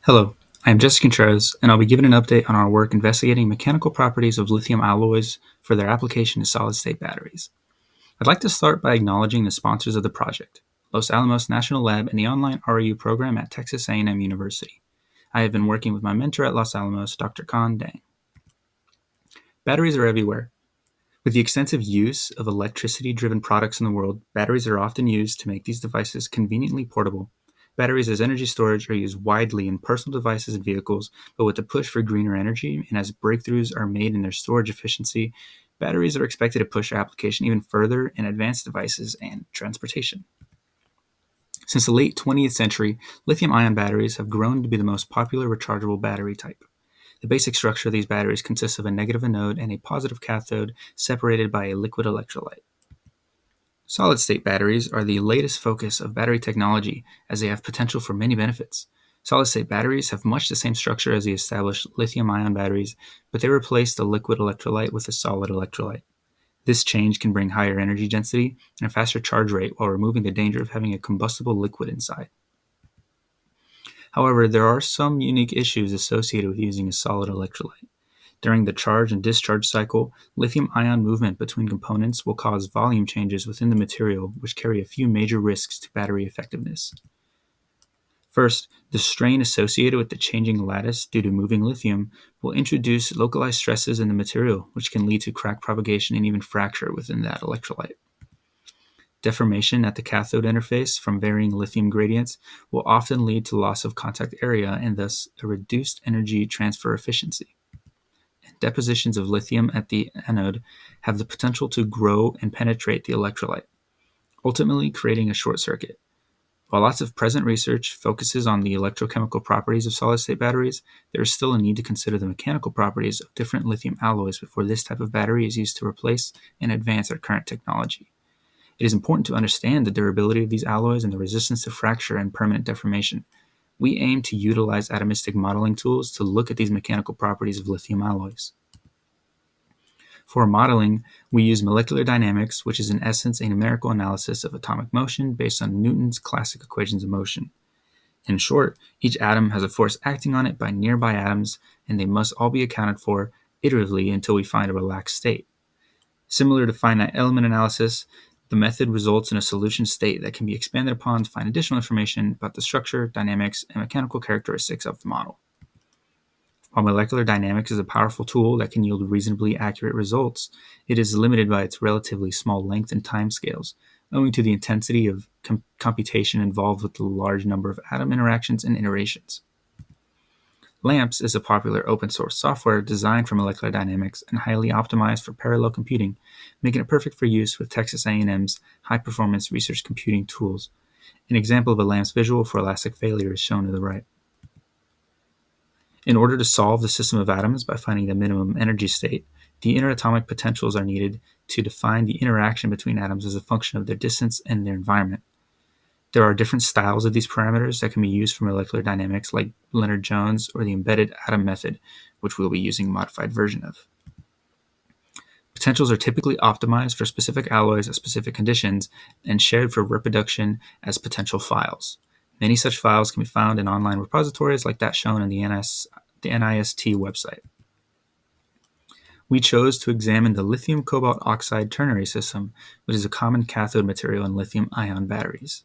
Hello, I am Jesse Contreras, and I'll be giving an update on our work investigating mechanical properties of lithium alloys for their application to solid-state batteries. I'd like to start by acknowledging the sponsors of the project, Los Alamos National Lab and the online OREU program at Texas A&M University. I have been working with my mentor at Los Alamos, Dr. Khan Dang. Batteries are everywhere. With the extensive use of electricity-driven products in the world, batteries are often used to make these devices conveniently portable. Batteries as energy storage are used widely in personal devices and vehicles, but with the push for greener energy and as breakthroughs are made in their storage efficiency, batteries are expected to push their application even further in advanced devices and transportation. Since the late 20th century, lithium-ion batteries have grown to be the most popular rechargeable battery type. The basic structure of these batteries consists of a negative anode and a positive cathode separated by a liquid electrolyte. Solid-state batteries are the latest focus of battery technology as they have potential for many benefits. Solid-state batteries have much the same structure as the established lithium-ion batteries, but they replace the liquid electrolyte with a solid electrolyte. This change can bring higher energy density and a faster charge rate while removing the danger of having a combustible liquid inside. However, there are some unique issues associated with using a solid electrolyte. During the charge and discharge cycle, lithium-ion movement between components will cause volume changes within the material, which carry a few major risks to battery effectiveness. First, the strain associated with the changing lattice due to moving lithium will introduce localized stresses in the material, which can lead to crack propagation and even fracture within that electrolyte. Deformation at the cathode interface from varying lithium gradients will often lead to loss of contact area and thus a reduced energy transfer efficiency. Depositions of lithium at the anode have the potential to grow and penetrate the electrolyte, ultimately creating a short circuit. While lots of present research focuses on the electrochemical properties of solid-state batteries, there is still a need to consider the mechanical properties of different lithium alloys before this type of battery is used to replace and advance our current technology. It is important to understand the durability of these alloys and the resistance to fracture and permanent deformation. We aim to utilize atomistic modeling tools to look at these mechanical properties of lithium alloys. For modeling, we use molecular dynamics, which is in essence a numerical analysis of atomic motion based on Newton's classic equations of motion. In short, each atom has a force acting on it by nearby atoms, and they must all be accounted for iteratively until we find a relaxed state. Similar to finite element analysis, the method results in a solution state that can be expanded upon to find additional information about the structure, dynamics, and mechanical characteristics of the model. While molecular dynamics is a powerful tool that can yield reasonably accurate results, it is limited by its relatively small length and timescales, owing to the intensity of computation involved with the large number of atom interactions and iterations. LAMMPS is a popular open-source software designed for molecular dynamics and highly optimized for parallel computing, making it perfect for use with Texas A&M's high-performance research computing tools. An example of a LAMMPS visual for elastic failure is shown to the right. In order to solve the system of atoms by finding the minimum energy state, the interatomic potentials are needed to define the interaction between atoms as a function of their distance and their environment. There are different styles of these parameters that can be used for molecular dynamics, like Leonard-Jones or the embedded atom method, which we'll be using a modified version of. Potentials are typically optimized for specific alloys at specific conditions and shared for reproduction as potential files. Many such files can be found in online repositories like that shown in the NIST website. We chose to examine the lithium cobalt oxide ternary system, which is a common cathode material in lithium-ion batteries.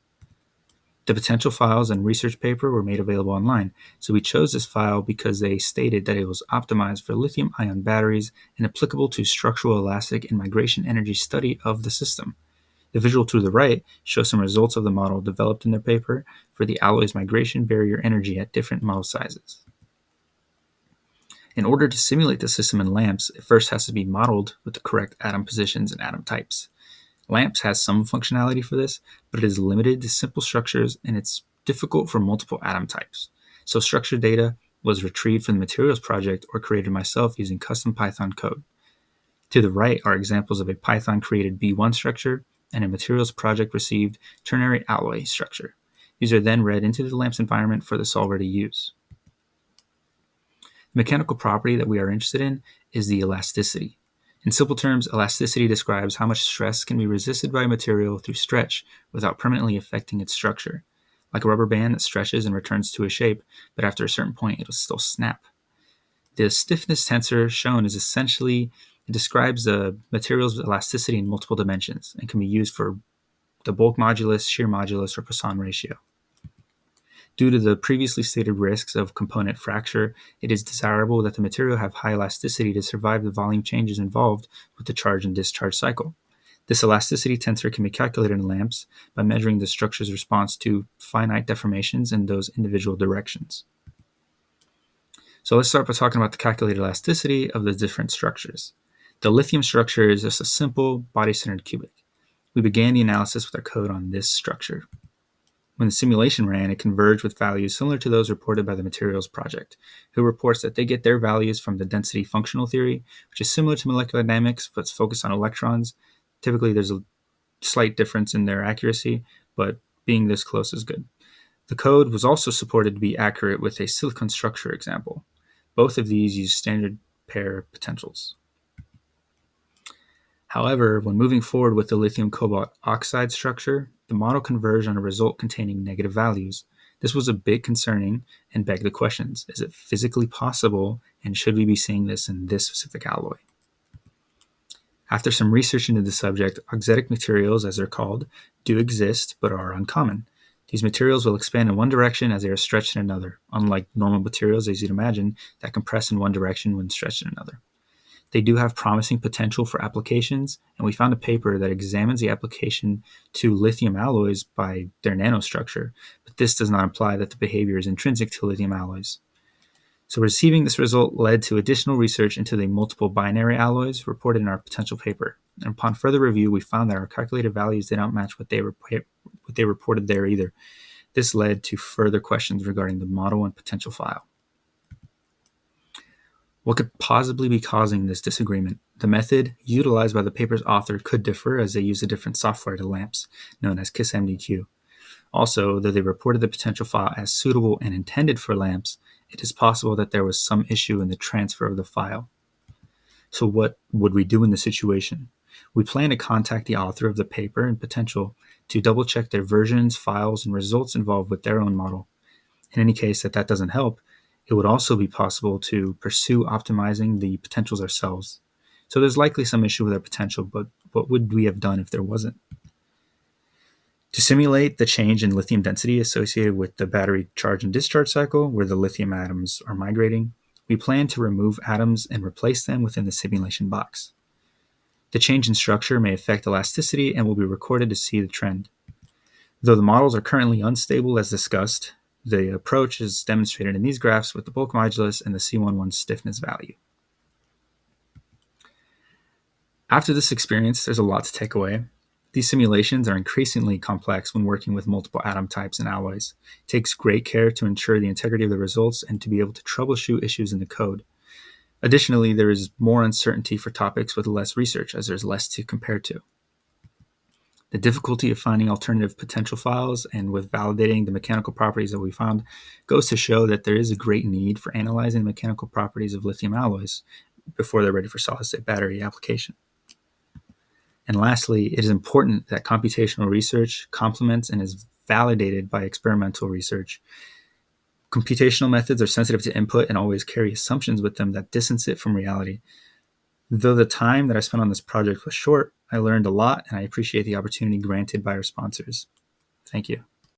The potential files and research paper were made available online, so we chose this file because they stated that it was optimized for lithium-ion batteries and applicable to structural, elastic, and migration energy study of the system. The visual to the right shows some results of the model developed in their paper for the alloy's migration barrier energy at different model sizes. In order to simulate the system in LAMMPS, it first has to be modeled with the correct atom positions and atom types. LAMMPS has some functionality for this, but it is limited to simple structures and it's difficult for multiple atom types. So structured data was retrieved from the materials project or created myself using custom Python code. To the right are examples of a Python-created B1 structure and a materials project received ternary alloy structure. These are then read into the LAMMPS environment for the solver to use. The mechanical property that we are interested in is the elasticity. In simple terms, elasticity describes how much stress can be resisted by a material through stretch without permanently affecting its structure. like a rubber band that stretches and returns to a shape, but after a certain point it'll still snap. The stiffness tensor shown is essentially, it describes the material's elasticity in multiple dimensions and can be used for the bulk modulus, shear modulus, or Poisson ratio. Due to the previously stated risks of component fracture, it is desirable that the material have high elasticity to survive the volume changes involved with the charge and discharge cycle. This elasticity tensor can be calculated in lamps by measuring the structure's response to finite deformations in those individual directions. So let's start by talking about the calculated elasticity of the different structures. The lithium structure is just a simple body-centered cubic. We began the analysis with our code on this structure. When the simulation ran, it converged with values similar to those reported by the Materials Project, who reports that they get their values from the density functional theory, which is similar to molecular dynamics but it's focused on electrons. Typically, there's a slight difference in their accuracy, but being this close is good. The code was also supported to be accurate with a silicon structure example. Both of these use standard pair potentials. However, when moving forward with the lithium cobalt oxide structure, the model converged on a result containing negative values. This was a bit concerning and begged the questions: is it physically possible, and should we be seeing this in this specific alloy? After some research into the subject, auxetic materials, as they're called, do exist but are uncommon. These materials will expand in one direction as they are stretched in another, unlike normal materials, as you'd imagine, that compress in one direction when stretched in another. They do have promising potential for applications, and we found a paper that examines the application to lithium alloys by their nanostructure, but this does not imply that the behavior is intrinsic to lithium alloys. So receiving this result led to additional research into the multiple binary alloys reported in our potential paper. And upon further review, we found that our calculated values did not match what they reported there either. This led to further questions regarding the model and potential file. What could possibly be causing this disagreement? The method utilized by the paper's author could differ, as they use a different software to lamps, known as KISS-MDQ. Also, though they reported the potential file as suitable and intended for lamps, it is possible that there was some issue in the transfer of the file. So what would we do in this situation? We plan to contact the author of the paper and potential to double-check their versions, files, and results involved with their own model. In any case that doesn't help, it would also be possible to pursue optimizing the potentials ourselves. So there's likely some issue with our potential, but what would we have done if there wasn't? To simulate the change in lithium density associated with the battery charge and discharge cycle, where the lithium atoms are migrating, we plan to remove atoms and replace them within the simulation box. The change in structure may affect elasticity and will be recorded to see the trend. Though the models are currently unstable as discussed, the approach is demonstrated in these graphs with the bulk modulus and the C11 stiffness value. After this experience, there's a lot to take away. These simulations are increasingly complex when working with multiple atom types and alloys. It takes great care to ensure the integrity of the results and to be able to troubleshoot issues in the code. Additionally, there is more uncertainty for topics with less research, as there's less to compare to. The difficulty of finding alternative potential files and with validating the mechanical properties that we found goes to show that there is a great need for analyzing the mechanical properties of lithium alloys before they're ready for solid-state battery application. And lastly, it is important that computational research complements and is validated by experimental research. Computational methods are sensitive to input and always carry assumptions with them that distance it from reality. Though the time that I spent on this project was short, I learned a lot, and I appreciate the opportunity granted by our sponsors. Thank you.